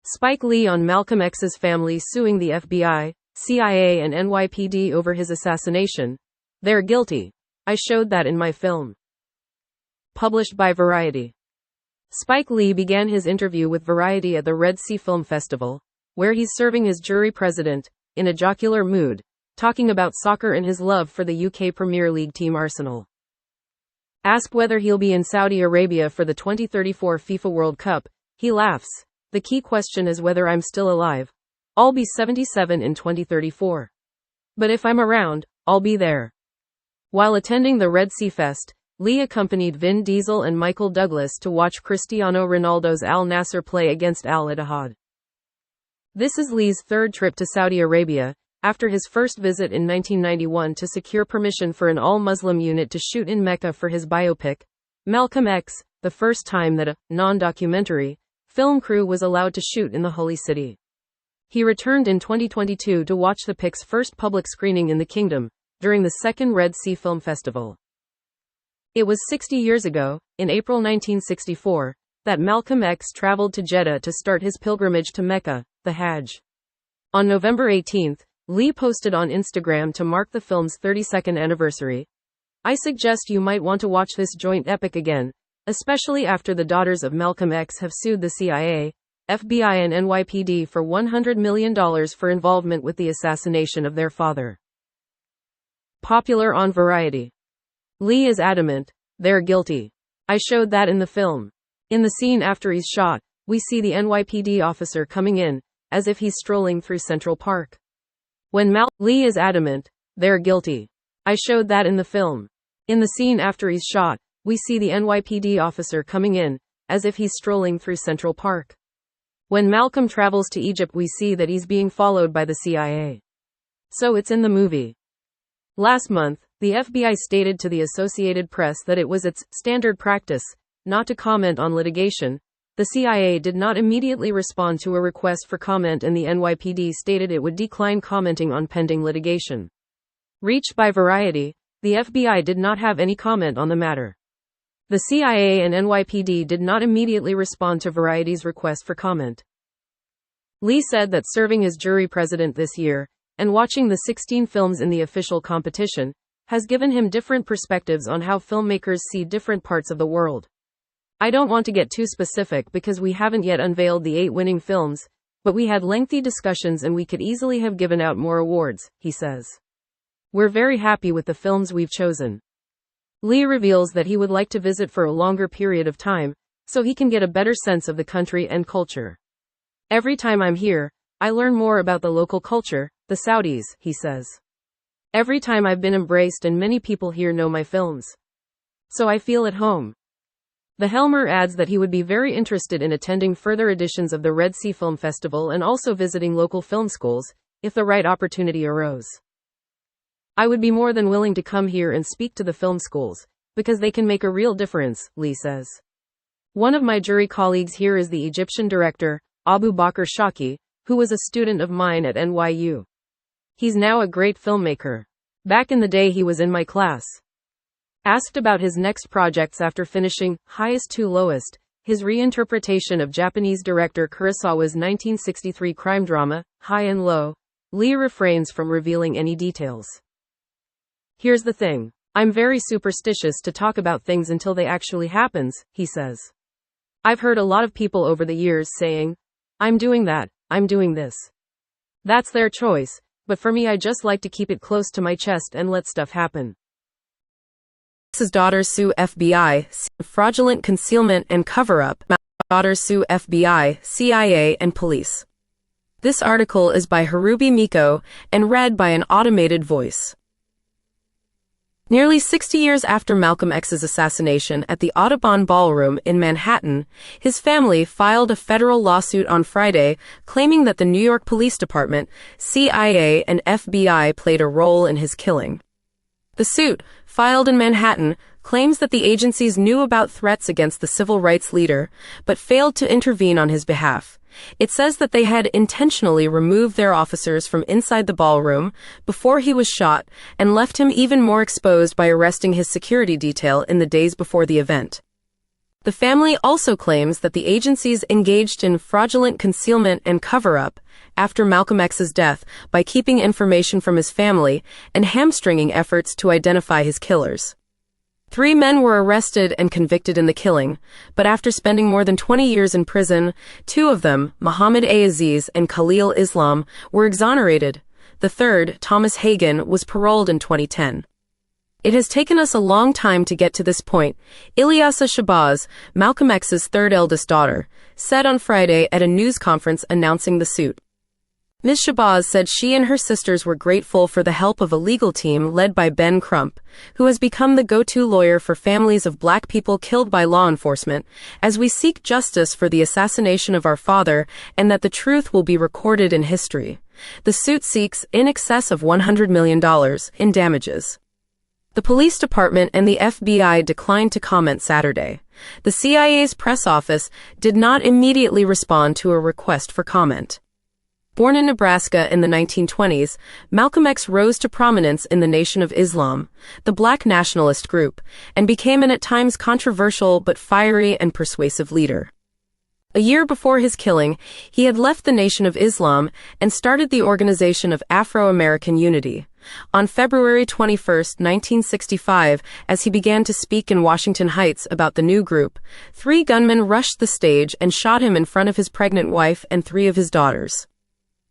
Spike Lee on Malcolm X's family suing the FBI, CIA and NYPD over his assassination. They're guilty. I showed that in my film. Published by Variety. Spike Lee began his interview with Variety at the Red Sea Film Festival, where he's serving as jury president, in a jocular mood, talking about soccer and his love for the UK Premier League team Arsenal. Asked whether he'll be in Saudi Arabia for the 2034 FIFA World Cup, he laughs. The key question is whether I'm still alive. I'll be 77 in 2034. But if I'm around, I'll be there. While attending the Red Sea Fest, Lee accompanied Vin Diesel and Michael Douglas to watch Cristiano Ronaldo's Al Nassr play against Al Ittihad. This is Lee's third trip to Saudi Arabia, after his first visit in 1991 to secure permission for an all-Muslim unit to shoot in Mecca for his biopic, Malcolm X, the first time that a non-documentary film crew was allowed to shoot in the Holy City. He returned in 2022 to watch the pic's first public screening in the kingdom, during the second Red Sea Film Festival. It was 60 years ago, in April 1964, that Malcolm X traveled to Jeddah to start his pilgrimage to Mecca, the Hajj. On November 18, Lee posted on Instagram to mark the film's 32nd anniversary. I suggest you might want to watch this joint epic again, especially after the daughters of Malcolm X have sued the CIA, FBI and NYPD for $100 million for involvement with the assassination of their father. Popular on Variety. Lee is adamant, they're guilty. I showed that in the film. In the scene after he's shot, we see the NYPD officer coming in, as if he's strolling through Central Park. When Lee is adamant, they're guilty. I showed that in the film. In the scene after he's shot, we see the NYPD officer coming in, as if he's strolling through Central Park. When Malcolm travels to Egypt, we see that he's being followed by the CIA. So it's in the movie. Last month, the FBI stated to the Associated Press that it was its standard practice not to comment on litigation. The CIA did not immediately respond to a request for comment, and the NYPD stated it would decline commenting on pending litigation. Reached by Variety, the FBI did not have any comment on the matter. The CIA and NYPD did not immediately respond to Variety's request for comment. Lee said that serving as jury president this year, and watching the 16 films in the official competition, has given him different perspectives on how filmmakers see different parts of the world. I don't want to get too specific because we haven't yet unveiled the 8 winning films, but we had lengthy discussions and we could easily have given out more awards, he says. We're very happy with the films we've chosen. Lee reveals that he would like to visit for a longer period of time, so he can get a better sense of the country and culture. Every time I'm here, I learn more about the local culture, the Saudis, he says. Every time I've been embraced and many people here know my films. So I feel at home. The Helmer adds that he would be very interested in attending further editions of the Red Sea Film Festival and also visiting local film schools, if the right opportunity arose. I would be more than willing to come here and speak to the film schools, because they can make a real difference, Lee says. One of my jury colleagues here is the Egyptian director, Abu Bakr Shaki, who was a student of mine at NYU. He's now a great filmmaker. Back in the day he was in my class. Asked about his next projects after finishing Highest to Lowest, his reinterpretation of Japanese director Kurosawa's 1963 crime drama, High and Low, Lee refrains from revealing any details. Here's the thing. I'm very superstitious to talk about things until they actually happens, he says. I've heard a lot of people over the years saying, I'm doing that, I'm doing this. That's their choice, but for me I just like to keep it close to my chest and let stuff happen. His daughters sue F.B.I, fraudulent concealment and cover-up. Daughters sue F.B.I, C.I.A and police. This article is by Harubi Miko and read by an automated voice. Nearly 60 years after Malcolm X's assassination at the Audubon Ballroom in Manhattan, his family filed a federal lawsuit on Friday claiming that the New York Police Department, CIA, and FBI played a role in his killing. The suit, filed in Manhattan, claims that the agencies knew about threats against the civil rights leader, but failed to intervene on his behalf. It says that they had intentionally removed their officers from inside the ballroom before he was shot and left him even more exposed by arresting his security detail in the days before the event. The family also claims that the agencies engaged in fraudulent concealment and cover-up after Malcolm X's death by keeping information from his family and hamstringing efforts to identify his killers. 3 men were arrested and convicted in the killing, but after spending more than 20 years in prison, 2 of them, Muhammad A. Aziz and Khalil Islam, were exonerated. The third, Thomas Hagen, was paroled in 2010. It has taken us a long time to get to this point, Ilyasa Shabazz, Malcolm X's third eldest daughter, said on Friday at a news conference announcing the suit. Ms. Shabazz said she and her sisters were grateful for the help of a legal team led by Ben Crump, who has become the go-to lawyer for families of Black people killed by law enforcement, as we seek justice for the assassination of our father and that the truth will be recorded in history. The suit seeks in excess of $100 million in damages. The police department and the FBI declined to comment Saturday. The CIA's press office did not immediately respond to a request for comment. Born in Nebraska in the 1920s, Malcolm X rose to prominence in the Nation of Islam, the Black nationalist group, and became an at times controversial but fiery and persuasive leader. A year before his killing, he had left the Nation of Islam and started the Organization of Afro-American Unity. On February 21, 1965, as he began to speak in Washington Heights about the new group, 3 gunmen rushed the stage and shot him in front of his pregnant wife and 3 of his daughters.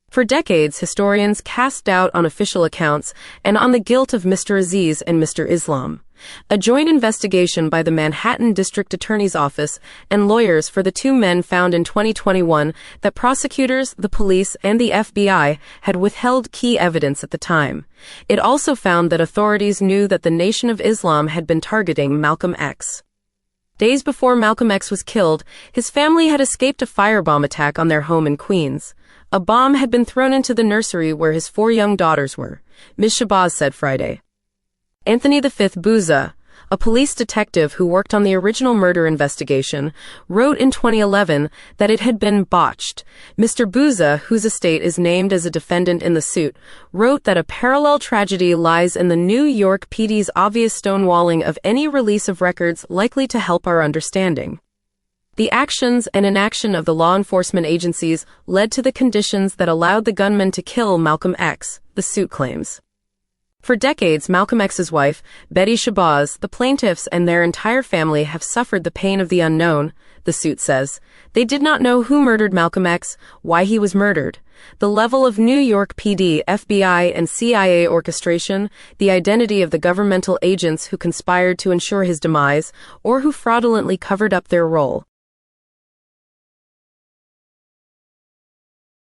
For decades, historians cast doubt on official accounts and on the guilt of Mr. Aziz and Mr. Islam. A joint investigation by the Manhattan District Attorney's Office and lawyers for the 2 men found in 2021 that prosecutors, the police, and the FBI had withheld key evidence at the time. It also found that authorities knew that the Nation of Islam had been targeting Malcolm X. Days before Malcolm X was killed, his family had escaped a firebomb attack on their home in Queens. A bomb had been thrown into the nursery where his 4 young daughters were, Ms. Shabazz said Friday. Anthony V. Bouza, a police detective who worked on the original murder investigation, wrote in 2011 that it had been botched. Mr. Bouza, whose estate is named as a defendant in the suit, wrote that a parallel tragedy lies in the New York PD's obvious stonewalling of any release of records likely to help our understanding. The actions and inaction of the law enforcement agencies led to the conditions that allowed the gunman to kill Malcolm X, the suit claims. For decades, Malcolm X's wife, Betty Shabazz, the plaintiffs, and their entire family have suffered the pain of the unknown, the suit says. They did not know who murdered Malcolm X, why he was murdered, the level of New York PD, FBI, and CIA orchestration, the identity of the governmental agents who conspired to ensure his demise, or who fraudulently covered up their role.